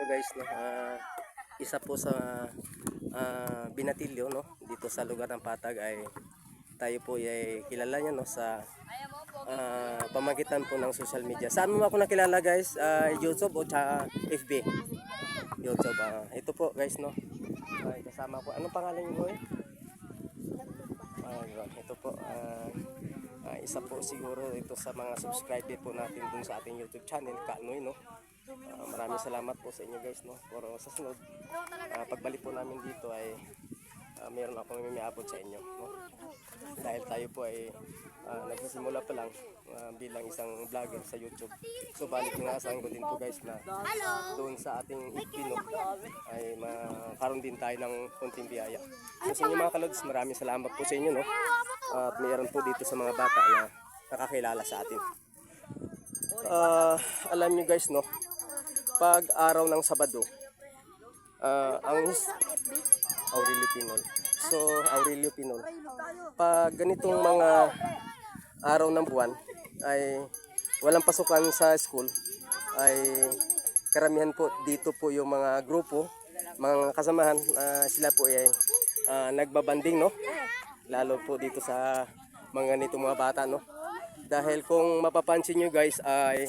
ito guys, no, isa po sa binatilyo, no, dito sa lugar ng Patag ay tayo po ay kilala niya, no, sa pamagitan po ng social media. Saan mo ako nakilala guys? YouTube o FB? YouTube. Ito po guys, no, kasama ko. Anong pangalan niyo boy? Ito po isa po siguro ito sa mga subscriber po natin dun sa ating YouTube channel, Kanoy, no. Maraming salamat po sa inyo guys, no. Pero sa sunod pagbalik po namin dito ay meron akong may-abot sa inyo, no? Dahil tayo po ay nagsisimula pa lang bilang isang vlogger sa YouTube. So balik inaasahan ko din po guys na doon sa ating Ipino ay makaroon din tayo ng konting biyaya. So sa inyo mga kalods, maraming salamat po sa inyo, no? At mayroon po dito sa mga bata na nakakilala sa atin. Alam nyo guys, no, pag araw ng Sabado, ang Aurelio Pinol. So Aurelio Pinol, pag ganitong mga araw ng buwan ay walang pasukan sa school, ay karamihan po dito po yung mga grupo, mga kasamahan, sila po ay nagbabanding, no, lalo po dito sa mga ganitong mga bata, no. Dahil kung mapapansin nyo guys ay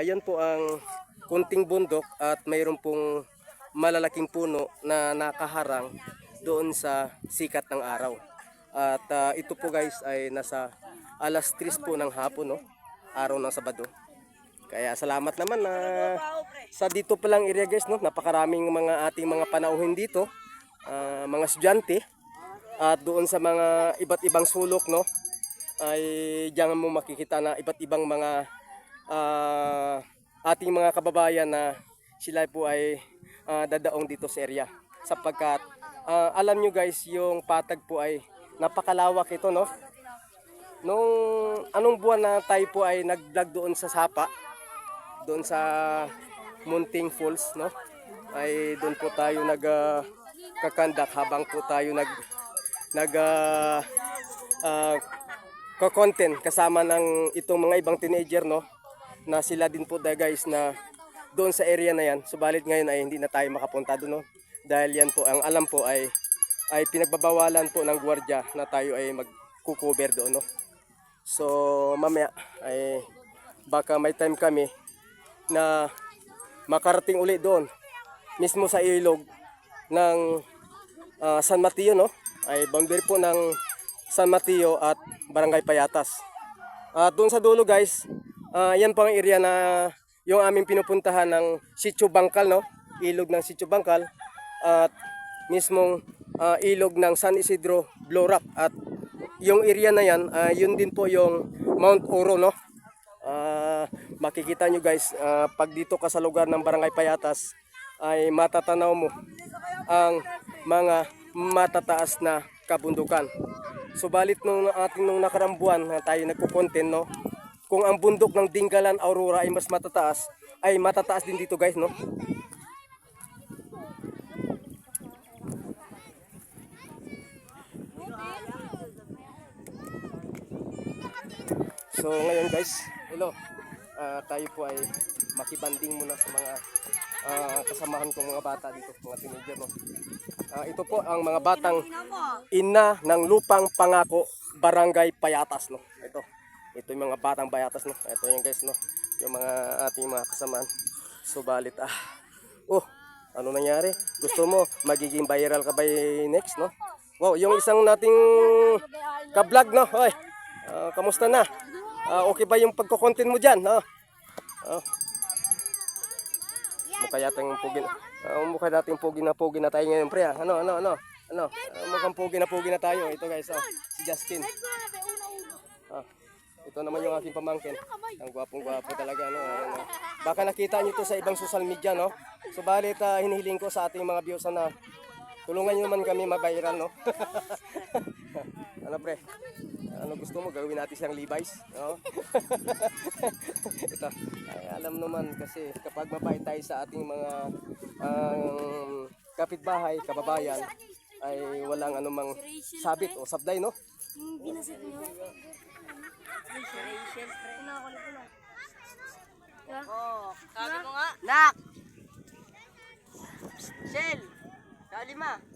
yan po ang kunting bundok at mayroon pong malalaking puno na nakaharang doon sa sikat ng araw. At ito po guys ay nasa alas 3 po ng hapon, no, araw ng Sabado. Kaya salamat naman na sa dito pa lang area guys, no, napakaraming mga ating mga panauhin dito, mga estudyante, at doon sa mga iba't ibang sulok, no, ay diyan mo makikita na iba't ibang mga ating mga kababayan na sila po ay dadaong dito sa area, sapagkat alam nyo guys, yung Patag po ay napakalawak ito, no. Nung anong buwan na tayo po ay nag-vlog doon sa Sapa, doon sa Munting Falls, no, ay doon po tayo kakandak habang po tayo content kasama ng itong mga ibang teenager, no, na sila din po guys na doon sa area na yan. Subalit ngayon ay hindi na tayo makapunta doon, no, dahil yan po ang alam po ay pinagbabawalan po ng gwardiya na tayo ay magkukover doon, no. So mamaya ay baka may time kami na makarating uli doon mismo sa ilog ng San Mateo, no, ay boundary po ng San Mateo at Barangay Payatas. Doon sa dulo guys, yan po ang area na yung aming pinupuntahan ng Sitio Bangkal, no, ilog ng Sitio Bangkal, at mismong ilog ng San Isidro Blow Rock. At yung area na yan, yun din po yung Mount Oro, no. Makikita nyo guys, pag dito ka sa lugar ng Barangay Payatas ay matatanaw mo ang mga matataas na kabundukan. Subalit nung nakarang buwan na tayo nagko-content, no, kung ang bundok ng Dingalan Aurora ay mas matataas, ay matataas din dito guys, no. So ngayon guys, hello, tayo po ay makibanding muna sa mga kasamahan kong mga bata dito, mga teenager, no. Ito po ang mga batang ina ng Lupang Pangako, Barangay Payatas, no. Ito yung mga batang Payatas, no. Ito yung guys, no, yung mga ating mga kasamahan. Subalit ano nangyari? Gusto mo magiging viral ka by next, no? Wow, yung isang nating ka-vlog, no. Hoy, kamusta na? Okay ba yung pagko-content mo diyan, no? Mukha yatang mukha dating pogi na tayo ngayon, pre. Mukhang pogi na tayo. Ito guys, si Justin. Ito naman yung aking pamangkin. Ang gwapong-gwapo talaga, no. Baka nakita niyo to sa ibang social media, no. Subalit hinihiling ko sa ating mga viewers na tulungan niyo naman kami ma-viral, no. Ano pre? Ano gusto mo, gawin natin siyang Levi's, no? Ito, ay, alam naman kasi kapag mabait tayo sa ating mga kapitbahay, kababayan, ay walang anumang sabit o sabday, no? Binasit niyo. Oh, sabi mo nga. Nak! Sa lima.